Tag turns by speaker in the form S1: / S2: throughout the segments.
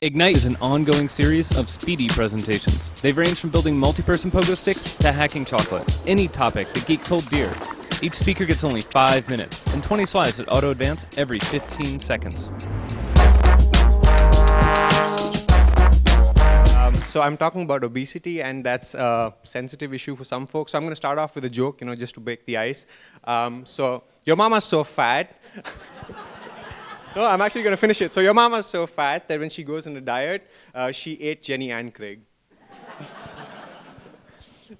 S1: Ignite is an ongoing series of speedy presentations. They've ranged from building multi-person pogo sticks to hacking chocolate. Any topic that geeks hold dear. Each speaker gets only 5 minutes and 20 slides that auto-advance every 15 seconds.
S2: So I'm talking about obesity, and that's a sensitive issue for some folks. So I'm going to start off with a joke, just to break the ice. So your mama's so fat. No, I'm actually going to finish it. So your mama's so fat that when she goes on a diet, she ate Jenny and Craig.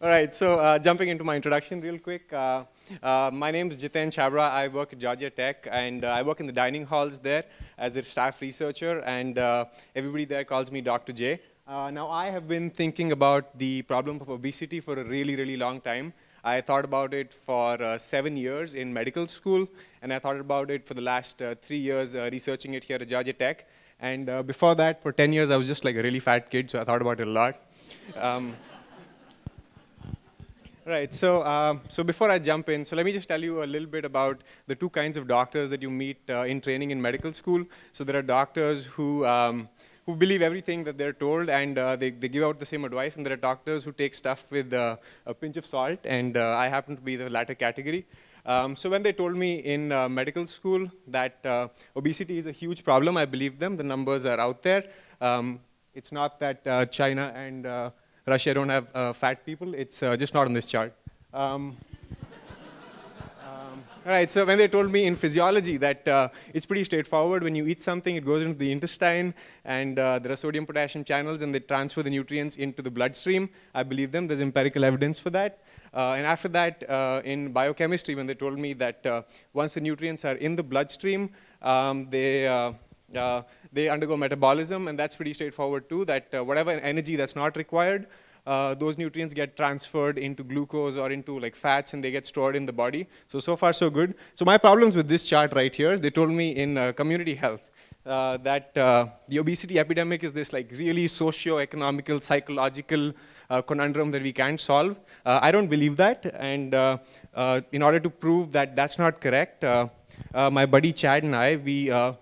S2: All right, so jumping into my introduction real quick. My name is Jiten Chabra. I work at Georgia Tech, and I work in the dining halls there as a staff researcher, and everybody there calls me Dr. J. Now, I have been thinking about the problem of obesity for a really, really long time. I thought about it for 7 years in medical school, and I thought about it for the last 3 years researching it here at Georgia Tech. And before that, for 10 years, I was just like a really fat kid, so I thought about it a lot. Right, so before I jump in, so let me just tell you a little bit about the two kinds of doctors that you meet in training in medical school. So there are doctors who believe everything that they're told, and they give out the same advice, and there are doctors who take stuff with a pinch of salt, and I happen to be the latter category. So when they told me in medical school that obesity is a huge problem, I believed them. The numbers are out there. It's not that China and Russia don't have fat people. It's just not on this chart. All right, so when they told me in physiology that it's pretty straightforward, when you eat something, it goes into the intestine, and there are sodium-potassium channels, and they transfer the nutrients into the bloodstream, I believe them. There's empirical evidence for that. And after that, in biochemistry, when they told me that once the nutrients are in the bloodstream, they undergo metabolism, and that's pretty straightforward too, that whatever energy that's not required, those nutrients get transferred into glucose or into like fats, and they get stored in the body. So far so good. So my problems with this chart right here, they told me in community health that the obesity epidemic is this like really socio-economical, psychological conundrum that we can't solve. I don't believe that, and in order to prove that that's not correct, my buddy Chad and I,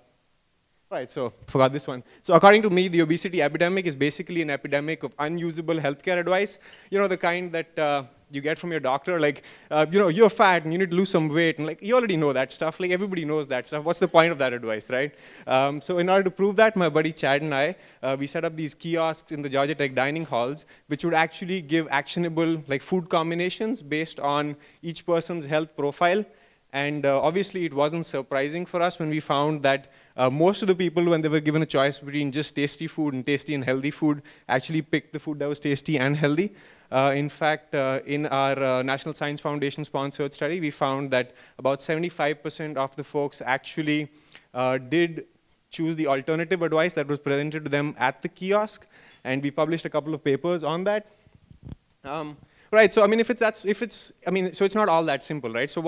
S2: right, so forgot this one. So according to me, the obesity epidemic is basically an epidemic of unusable healthcare advice. The kind that you get from your doctor, like, you're fat and you need to lose some weight, and like, you already know that stuff. Like, everybody knows that stuff. What's the point of that advice, right? So in order to prove that, my buddy Chad and I, we set up these kiosks in the Georgia Tech dining halls, which would actually give actionable like food combinations based on each person's health profile. And obviously, it wasn't surprising for us when we found that most of the people, when they were given a choice between just tasty food and tasty and healthy food, actually picked the food that was tasty and healthy. In fact, in our National Science Foundation sponsored study, we found that about 75% of the folks actually did choose the alternative advice that was presented to them at the kiosk, and we published a couple of papers on that. Right, so I mean, so it's not all that simple, right? So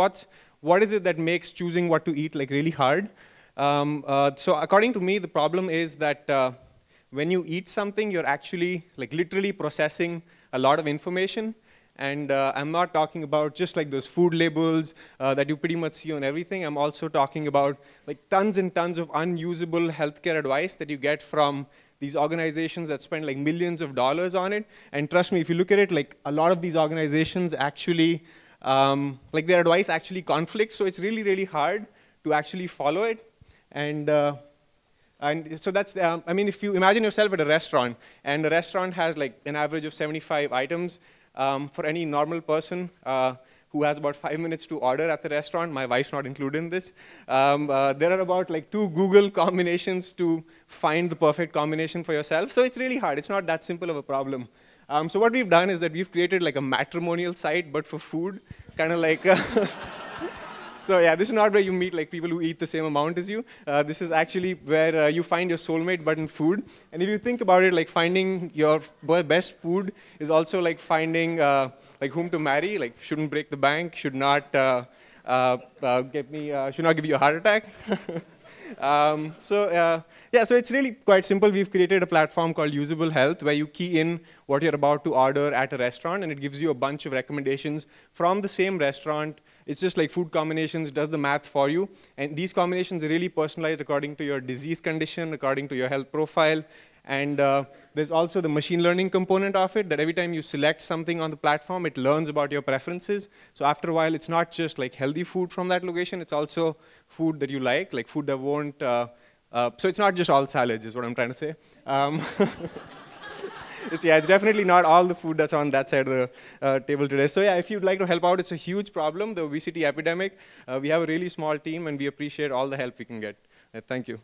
S2: what is it that makes choosing what to eat like really hard? So according to me, the problem is that when you eat something, you're actually like literally processing a lot of information. And I'm not talking about just like those food labels that you pretty much see on everything. I'm also talking about like tons and tons of unusable healthcare advice that you get from these organizations that spend like millions of dollars on it. And trust me, if you look at it, like a lot of these organizations actually, like their advice actually conflicts. So it's really, really hard to actually follow it. And so that's, I mean, if you imagine yourself at a restaurant, and the restaurant has like an average of 75 items, for any normal person who has about 5 minutes to order at the restaurant, my wife's not included in this, there are about like 2 Google combinations to find the perfect combination for yourself. So it's really hard. It's not that simple of a problem. So what we've done is that we've created like a matrimonial site, but for food, kind of like, so yeah, this is not where you meet like people who eat the same amount as you. This is actually where you find your soulmate, but in food. And if you think about it, like finding your best food is also like finding like whom to marry. Like shouldn't break the bank, should not should not give you a heart attack. So it's really quite simple. We've created a platform called Usable Health where you key in what you're about to order at a restaurant, and it gives you a bunch of recommendations from the same restaurant It's just like food combinations, does the math for you. And these combinations are really personalized according to your disease condition, according to your health profile. And there's also the machine learning component of it, that every time you select something on the platform, it learns about your preferences. So after a while, it's not just like healthy food from that location, it's also food that you like food that won't, so it's not just all salads is what I'm trying to say. It's definitely not all the food that's on that side of the table today. So yeah, if you'd like to help out, it's a huge problem, the obesity epidemic. We have a really small team, and we appreciate all the help we can get. Thank you.